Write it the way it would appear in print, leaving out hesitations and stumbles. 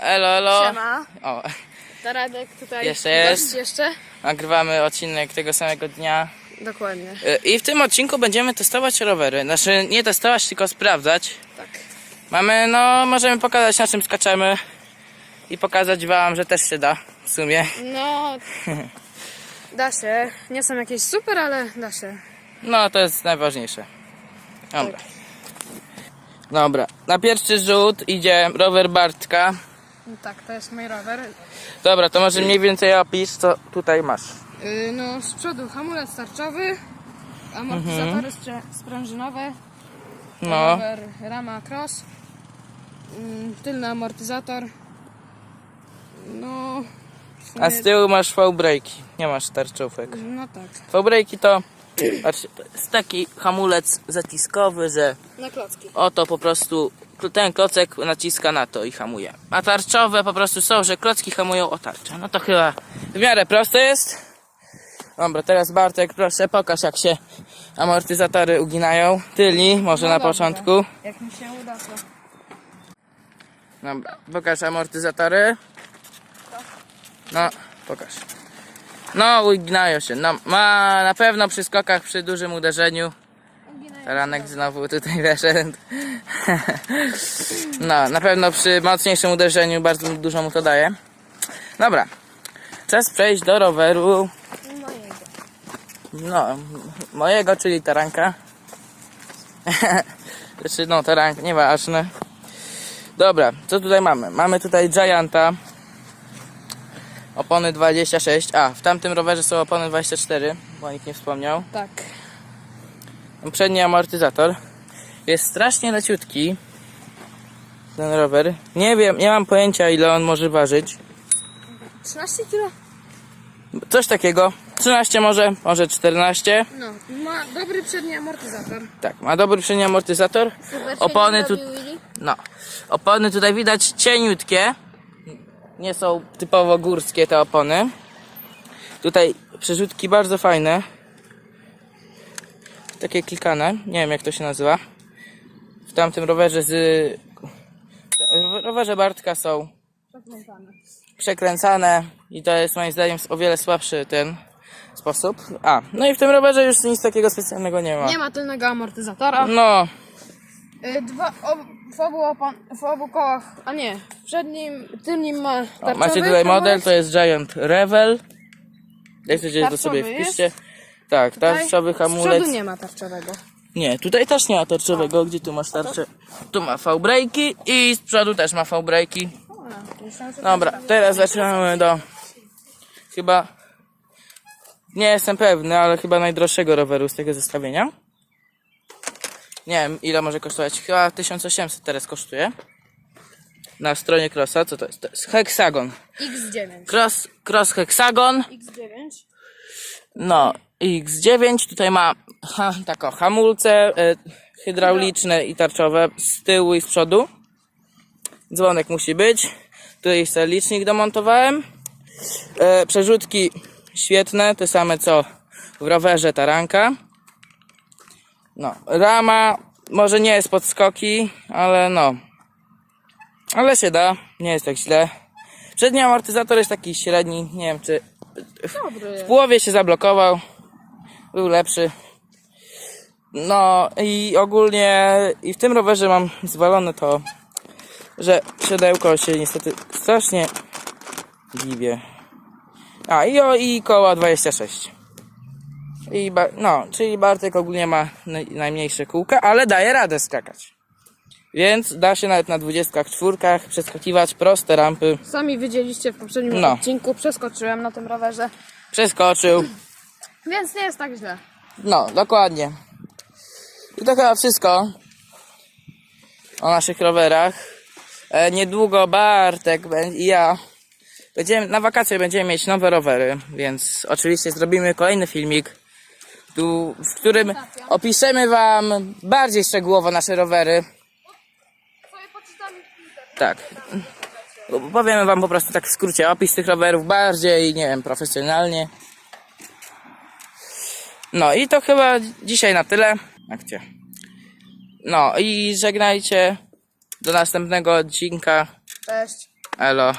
Elo, elo. Siema. O, Taradek tutaj. Jeszcze jest. Gość jeszcze? nagrywamy odcinek tego samego dnia. Dokładnie. I w tym odcinku będziemy testować rowery. Znaczy nie testować, tylko sprawdzać. Tak. Możemy pokazać, na czym skaczemy. I pokazać wam, że też się da w sumie. No, da się. Nie są jakieś super, ale da się. No, to jest najważniejsze. Dobra. Dobra, na pierwszy rzut idzie rower Bartka. No tak, to jest mój rower. Dobra, to może mniej więcej opisz, co tutaj masz. No, z przodu hamulec tarczowy, amortyzatory sprężynowe, No, rower rama cross, tylny amortyzator. No, w sumie- a z tyłu masz V-braki, nie masz tarczówek. No tak, V-braki to, patrzcie, to jest taki hamulec zaciskowy, że na klocki. oto po prostu ten klocek naciska na to i hamuje. A tarczowe po prostu są, że klocki hamują o tarczę. No to chyba w miarę proste jest. Dobra, teraz Bartek, proszę pokaż, jak się amortyzatory uginają. Tylni, może No na dobra. początku. Jak mi się uda, to... Dobra, pokaż amortyzatory. No, pokaż. No, uginają się. No, na pewno przy skokach, przy dużym uderzeniu. Taranek znowu tutaj weszedł. No, na pewno przy mocniejszym uderzeniu bardzo dużo mu to daje. Dobra, czas przejść do roweru. No, mojego, czyli taranka. Znaczy, no, tarank, nieważne. Dobra, co tutaj mamy? Mamy tutaj Gianta. Opony 26. A, w tamtym rowerze są opony 24, bo nikt nie wspomniał. Tak. Przedni amortyzator. Jest strasznie leciutki ten rower. Nie wiem, nie mam pojęcia, ile on może ważyć. 13 kg? Coś takiego. 13 może 14. No, ma dobry przedni amortyzator. Tak, ma dobry przedni amortyzator. Opony tu, no, opony tutaj widać cieniutkie. Nie są typowo górskie te opony. Tutaj przerzutki bardzo fajne. Takie klikane, nie wiem jak to się nazywa. W tamtym rowerze w rowerze Bartka są przekręcane i to jest moim zdaniem o wiele słabszy ten sposób. A, no i w tym rowerze już nic takiego specjalnego nie ma. Nie ma tylnego amortyzatora. No, W obu kołach, a nie, w przednim, tylnim ma o, tarczowy macie tutaj model, hamulec. to jest Giant Revel. Jak chcecie, to sobie Tarczowy wpiszcie. Tak, tarczowy Z hamulec. przodu nie ma tarczowego. Nie, tutaj też nie ma tarczowego. Gdzie tu masz tarczę? Tu ma V-braki i z przodu też ma V-braki. Dobra, teraz zaczynamy do chyba, nie jestem pewny, ale chyba najdroższego roweru z tego zestawienia. Nie wiem ile może kosztować, chyba 1800 teraz kosztuje. Na stronie Crossa, co to jest? To jest Hexagon. X9. Cross Hexagon. X9. No, X9 tutaj ma hamulce hydrauliczne i tarczowe z tyłu i z przodu. Dzwonek musi być. Tutaj sobie licznik domontowałem. Przerzutki świetne, te same co w rowerze taranka. No, rama może nie jest pod skoki, ale no. Ale się da, nie jest tak źle. Przedni amortyzator jest taki średni, nie wiem czy w połowie się zablokował. Był lepszy. No i ogólnie i w tym rowerze mam zwalone to, że siodełko się niestety strasznie giwie. A i koła 26. Czyli Bartek ogólnie ma najmniejsze kółka, ale daje radę skakać. Więc da się nawet na 24 przeskakiwać proste rampy. Sami widzieliście w poprzednim odcinku, przeskoczyłem na tym rowerze. Przeskoczył. Więc nie jest tak źle. No, dokładnie. I to chyba wszystko o naszych rowerach. Niedługo Bartek i ja na wakacje będziemy mieć nowe rowery, więc oczywiście zrobimy kolejny filmik, w którym opiszemy wam bardziej szczegółowo nasze rowery. Tak. Powiemy wam po prostu tak w skrócie opis tych rowerów bardziej, nie wiem, profesjonalnie. No i to chyba dzisiaj na tyle. Akcja. No i żegnajcie. Do następnego odcinka. Cześć. Elo.